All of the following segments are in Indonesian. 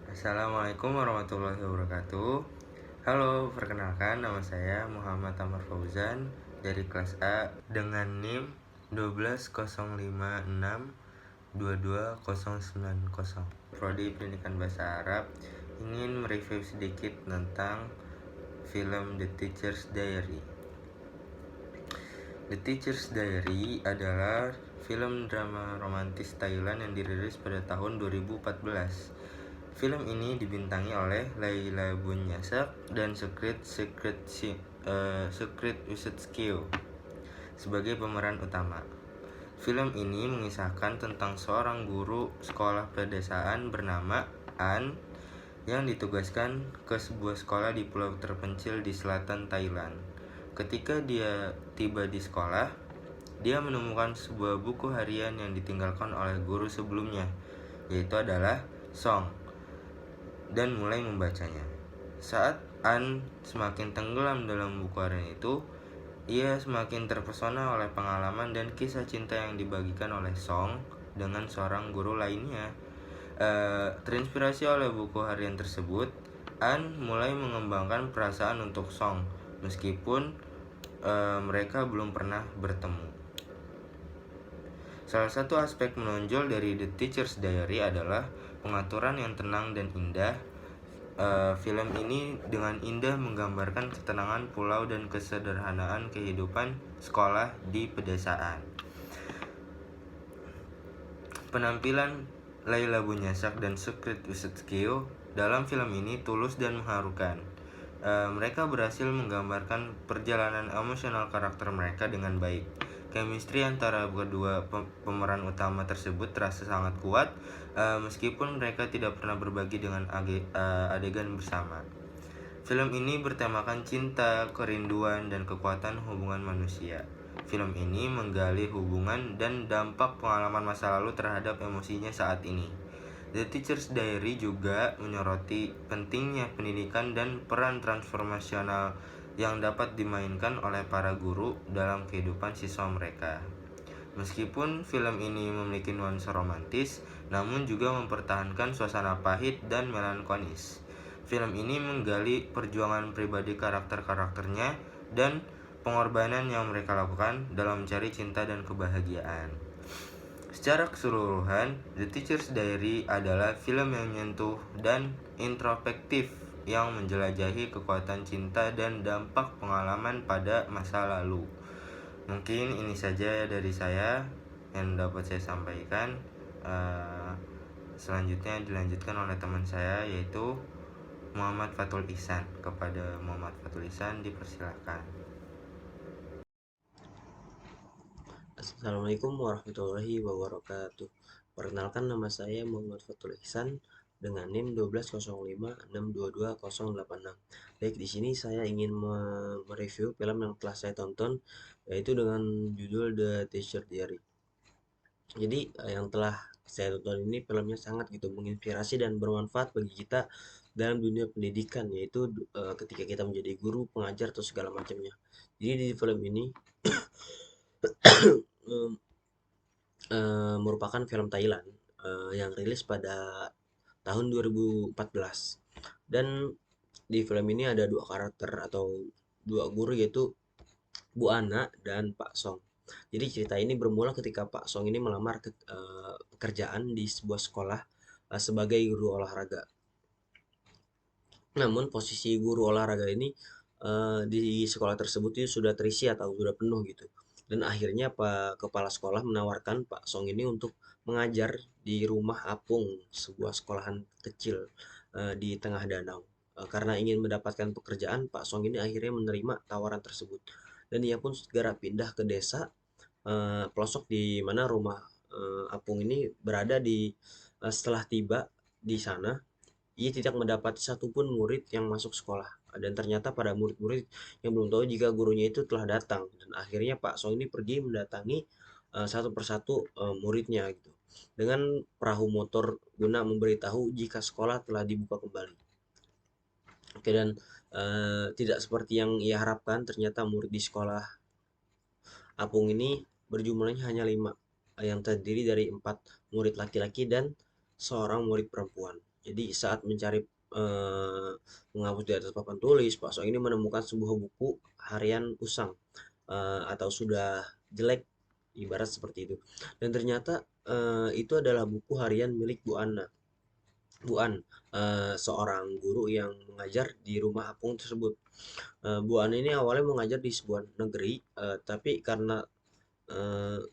Assalamualaikum warahmatullahi wabarakatuh. Halo, perkenalkan nama saya Muhammad Amar Fauzan dari kelas A dengan NIM 120562290. Prodi Pendidikan Bahasa Arab ingin mereview sedikit tentang film The Teacher's Diary. The Teacher's Diary adalah film drama romantis Thailand yang dirilis pada tahun 2014. Film ini dibintangi oleh Laila Bunyasak dan Secret Wisatskio sebagai pemeran utama. Film ini mengisahkan tentang seorang guru sekolah pedesaan bernama An yang ditugaskan ke sebuah sekolah di pulau terpencil di selatan Thailand. Ketika dia tiba di sekolah, dia menemukan sebuah buku harian yang ditinggalkan oleh guru sebelumnya, yaitu adalah Song, dan mulai membacanya. Saat An semakin tenggelam dalam buku harian itu, ia semakin terpesona oleh pengalaman dan kisah cinta yang dibagikan oleh Song dengan seorang guru lainnya. Terinspirasi oleh buku harian tersebut, An mulai mengembangkan perasaan untuk Song meskipun mereka belum pernah bertemu. Salah satu aspek menonjol dari The Teacher's Diary adalah pengaturan yang tenang dan indah. Film ini dengan indah menggambarkan ketenangan pulau dan kesederhanaan kehidupan sekolah di pedesaan. Penampilan Laila Bunyasak dan Secret Wisatskio dalam film ini tulus dan mengharukan. Mereka berhasil menggambarkan perjalanan emosional karakter mereka dengan baik. Chemistry antara kedua pemeran utama tersebut terasa sangat kuat, meskipun mereka tidak pernah berbagi dengan adegan bersama. Film ini bertemakan cinta, kerinduan, dan kekuatan hubungan manusia. Film ini menggali hubungan dan dampak pengalaman masa lalu terhadap emosinya saat ini. The Teacher's Diary juga menyoroti pentingnya pendidikan dan peran transformasional yang dapat dimainkan oleh para guru dalam kehidupan siswa mereka. Meskipun film ini memiliki nuansa romantis, namun juga mempertahankan suasana pahit dan melankolis. Film ini menggali perjuangan pribadi karakter-karakternya dan pengorbanan yang mereka lakukan dalam mencari cinta dan kebahagiaan. Secara keseluruhan, The Teacher's Diary adalah film yang menyentuh dan introspektif yang menjelajahi kekuatan cinta dan dampak pengalaman pada masa lalu. Mungkin ini saja dari saya yang dapat saya sampaikan. Selanjutnya dilanjutkan oleh teman saya, yaitu Muhammad Fatul Ihsan. Kepada Muhammad Fatul Ihsan dipersilakan. Assalamualaikum warahmatullahi wabarakatuh. Perkenalkan, nama saya Muhammad Fatul Ihsan dengan NIM 12056222086. Baik, di sini saya ingin mereview film yang telah saya tonton, yaitu dengan judul The Teacher's Diary. Jadi yang telah saya tonton ini filmnya sangat gitu menginspirasi dan bermanfaat bagi kita dalam dunia pendidikan, yaitu ketika kita menjadi guru, pengajar, atau segala macamnya. Jadi di film ini merupakan film Thailand yang rilis pada tahun 2014. Dan di film ini ada dua karakter atau dua guru, yaitu Bu Ana dan Pak Song. Jadi cerita ini bermula ketika Pak Song ini melamar pekerjaan di sebuah sekolah sebagai guru olahraga. Namun posisi guru olahraga ini di sekolah tersebut itu sudah terisi atau sudah penuh gitu. Dan akhirnya Pak Kepala Sekolah menawarkan Pak Song ini untuk mengajar di rumah apung, sebuah sekolahan kecil di tengah danau. Karena ingin mendapatkan pekerjaan, Pak Song ini akhirnya menerima tawaran tersebut. Dan ia pun segera pindah ke desa pelosok di mana rumah apung ini berada setelah tiba di sana, ia tidak mendapati satupun murid yang masuk sekolah. Dan ternyata pada murid-murid yang belum tahu jika gurunya itu telah datang. Dan akhirnya Pak Song ini pergi mendatangi satu persatu muridnya gitu, dengan perahu motor guna memberitahu jika sekolah telah dibuka kembali. Oke, dan tidak seperti yang ia harapkan, ternyata murid di sekolah apung ini berjumlahnya hanya 5. yang terdiri dari 4 murid laki-laki dan seorang murid perempuan. Jadi saat mencari menghapus di atas papan tulis, Pak Song ini menemukan sebuah buku harian usang atau sudah jelek, ibarat seperti itu. Dan ternyata itu adalah buku harian milik Bu Anna. Bu An, seorang guru yang mengajar di rumah apung tersebut. Bu An ini awalnya mengajar di sebuah negeri, tapi karena eh,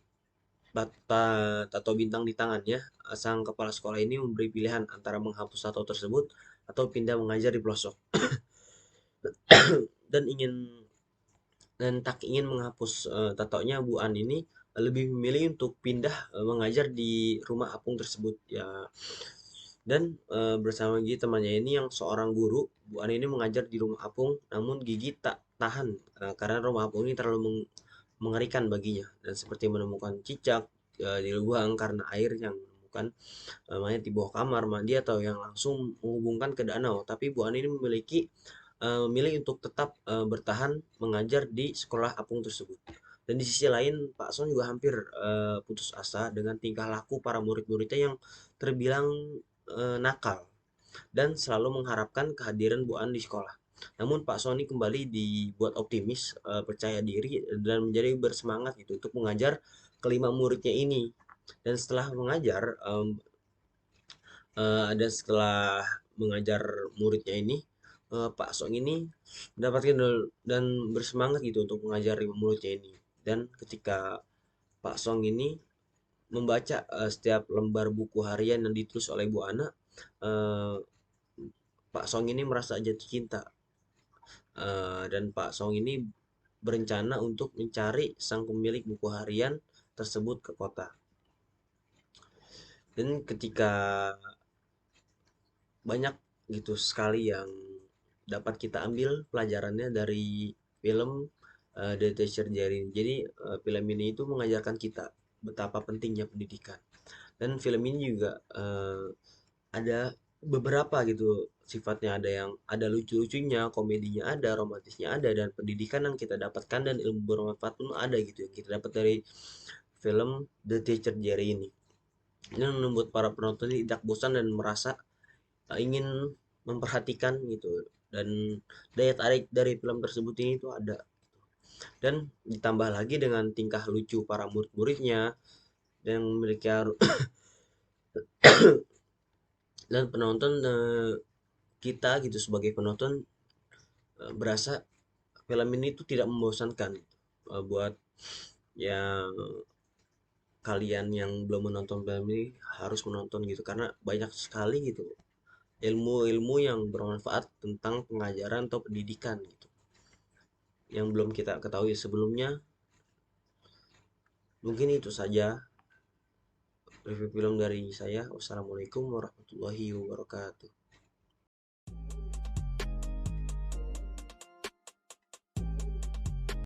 tato bintang di tangannya, sang kepala sekolah ini memberi pilihan antara menghapus tato tersebut atau pindah mengajar di pelosok. Dan tak ingin menghapus tatonya, Bu An ini lebih memilih untuk pindah mengajar di rumah apung tersebut ya. Dan bersama Gigi temannya ini yang seorang guru, Bu An ini mengajar di rumah apung, namun Gigi tak tahan karena rumah apung ini terlalu mengerikan baginya, dan seperti menemukan cicak di lubang karena air yang menemukan mayat di bawah kamar mandi atau yang langsung menghubungkan ke danau. Tapi Bu An ini memilih untuk tetap bertahan mengajar di sekolah apung tersebut. Dan di sisi lain, Pak Son juga hampir putus asa dengan tingkah laku para murid-muridnya yang terbilang nakal dan selalu mengharapkan kehadiran Bu An di sekolah. Namun Pak Sony kembali dibuat optimis, percaya diri dan menjadi bersemangat gitu untuk mengajar kelima muridnya ini. Dan setelah mengajar, ada setelah mengajar muridnya ini, Pak Song ini mendapatkan dan bersemangat gitu untuk mengajari muridnya ini. Dan ketika Pak Song ini membaca setiap lembar buku harian yang ditulis oleh Bu Ana, eh, Pak Song ini merasa jatuh cinta. Dan Pak Song ini berencana untuk mencari sang pemilik buku harian tersebut ke kota. Dan ketika banyak gitu sekali yang dapat kita ambil pelajarannya dari film The Teacher Jerry. Jadi film ini itu mengajarkan kita betapa pentingnya pendidikan. Dan film ini juga ada beberapa gitu sifatnya, ada yang ada lucu-lucunya, komedinya ada, romantisnya ada, dan pendidikan yang kita dapatkan dan ilmu bermanfaat pun ada gitu yang kita dapat dari film The Teacher Jerry ini. Ini membuat para penonton tidak bosan dan merasa ingin memperhatikan gitu, dan daya tarik dari film tersebut ini tuh ada. Dan ditambah lagi dengan tingkah lucu para murid-muridnya yang mereka dan penonton, kita gitu sebagai penonton berasa film ini tuh tidak membosankan buat yang kalian yang belum menonton film ini harus menonton gitu, karena banyak sekali gitu ilmu-ilmu yang bermanfaat tentang pengajaran atau pendidikan gitu yang belum kita ketahui sebelumnya. Mungkin itu saja review film dari saya. Wassalamualaikum warahmatullahi wabarakatuh.